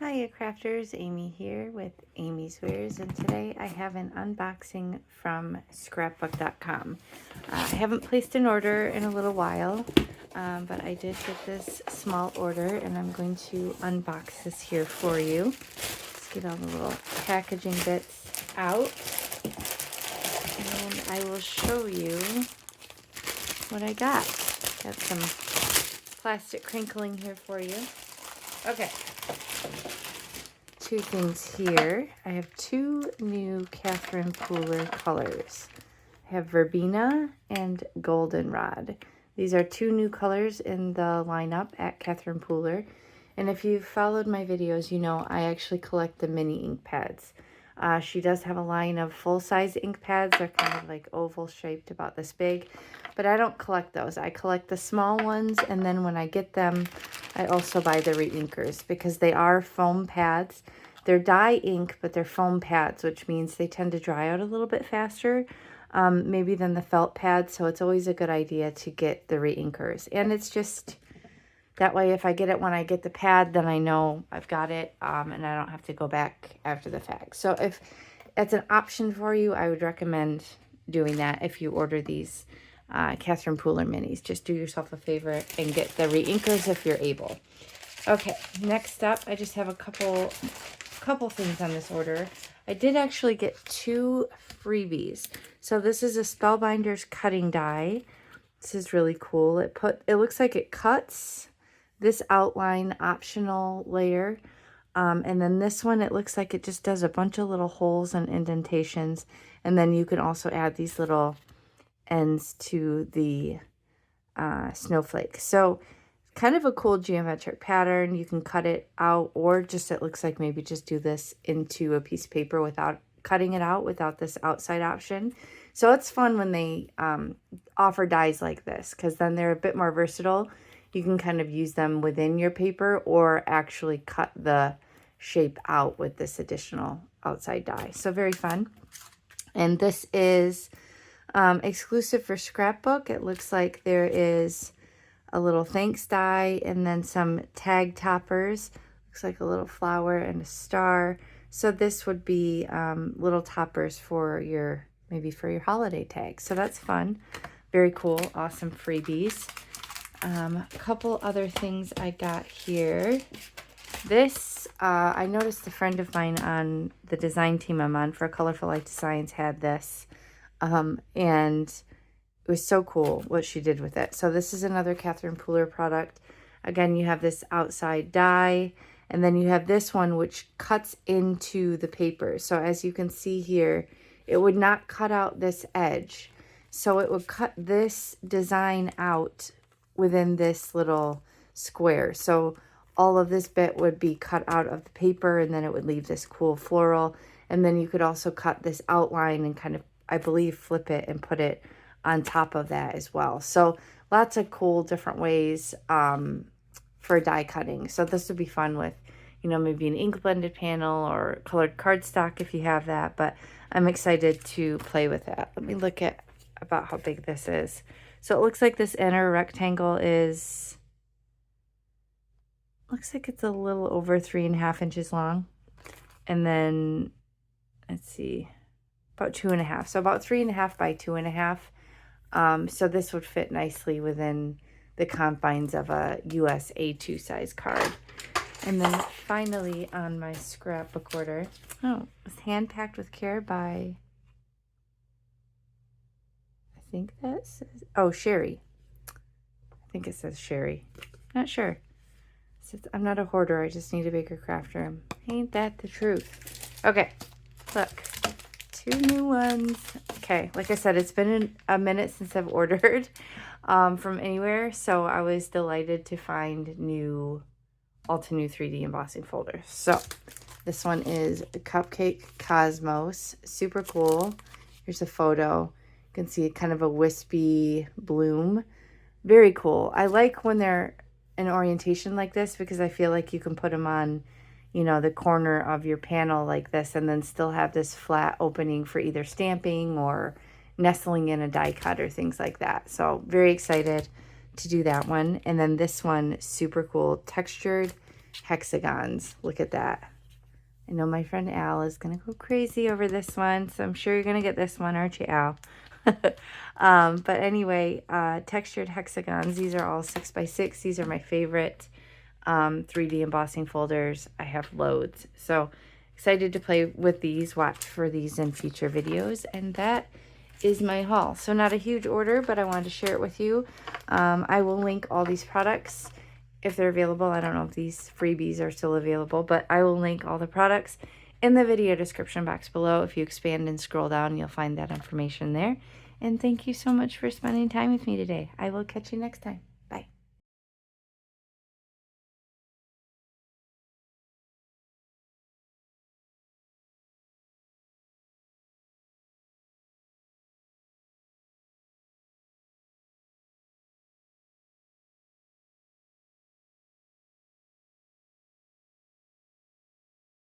Hiya crafters, Amy here with amyswares, and today I have an unboxing from Scrapbook.com. I haven't placed an order in a little while, but I did get this small order and I'm going to unbox this here for you. Let's get all the little packaging bits out and I will show you what I got. Got some plastic crinkling here for you. Okay. Two things here. I have two new Catherine Pooler colors. I have Verbena and Goldenrod. These are two new colors in the lineup at Catherine Pooler. And if you've followed my videos, you know I actually collect the mini ink pads. She does have a line of full-size ink pads. They're kind of like oval shaped, about this big. But I don't collect those. I collect the small ones, and then when I get them, I also buy the re-inkers because they are foam pads. They're dye ink, but they're foam pads, which means they tend to dry out a little bit faster, maybe than the felt pads. So it's always a good idea to get the re-inkers. And it's just that way, if I get it when I get the pad, then I know I've got it, and I don't have to go back after the fact. So if that's an option for you, I would recommend doing that if you order these Catherine Pooler minis. Just do yourself a favor and get the re-inkers if you're able. Okay, next up, I just have a couple things on this order. I did actually get two freebies. So this is a Spellbinders cutting die. This is really cool. It looks like it cuts this outline optional layer. And then this one, it looks like it just does a bunch of little holes and indentations. And then you can also add these little ends to the snowflake. So kind of a cool geometric pattern. You can cut it out, or just, it looks like maybe just do this into a piece of paper without cutting it out, without this outside option. So it's fun when they offer dies like this, because then they're a bit more versatile. You can kind of use them within your paper or actually cut the shape out with this additional outside die. So very fun. And this is exclusive for Scrapbook. It looks like there is a little thanks die and then some tag toppers. Looks like a little flower and a star. So this would be little toppers for your, maybe for your holiday tag. So that's fun. Very cool. Awesome freebies. A couple other things I got here. This, I noticed a friend of mine on the design team I'm on for Colorful Light Designs had this. And it was so cool what she did with it. So this is another Catherine Pooler product. Again, you have this outside die, and then you have this one which cuts into the paper. So as you can see here, it would not cut out this edge. So it would cut this design out within this little square. So all of this bit would be cut out of the paper, and then it would leave this cool floral. And then you could also cut this outline and kind of, I believe, flip it and put it on top of that as well. So lots of cool different ways for die cutting. So this would be fun with, you know, maybe an ink blended panel or colored cardstock if you have that. But I'm excited to play with that. Let me look at about how big this is. So it looks like this inner rectangle is, looks like it's a little over 3.5 inches long. And then, let's see, about 2.5. So about 3.5 by 2.5. So this would fit nicely within the confines of a US A2 size card. And then finally on my scrapbook order, oh, it's hand packed with care by, I think that says, oh, Sherry. I think it says Sherry. Not sure. It says, I'm not a hoarder, I just need a bigger craft room. Ain't that the truth? Okay, look. Two new ones. Okay, like I said, it's been a minute since I've ordered from anywhere, so I was delighted to find Ulta New 3D embossing folders. So this one is the Cupcake Cosmos. Super cool. Here's a photo. You can see kind of a wispy bloom. Very cool. I like when they're in orientation like this because I feel like you can put them on, you know, the corner of your panel like this and then still have this flat opening for either stamping or nestling in a die cut or things like that. So very excited to do that one. And then this one, super cool, textured hexagons. Look at that. I know my friend Al is going to go crazy over this one, so I'm sure you're going to get this one, aren't you, Al? But anyway, textured hexagons. These are all 6x6. These are my favorite 3D embossing folders. I have loads. So excited to play with these. Watch for these in future videos. And that is my haul. So not a huge order, but I wanted to share it with you. I will link all these products if they're available. I don't know if these freebies are still available, but I will link all the products in the video description box below. If you expand and scroll down, you'll find that information there. And thank you so much for spending time with me today. I will catch you next time.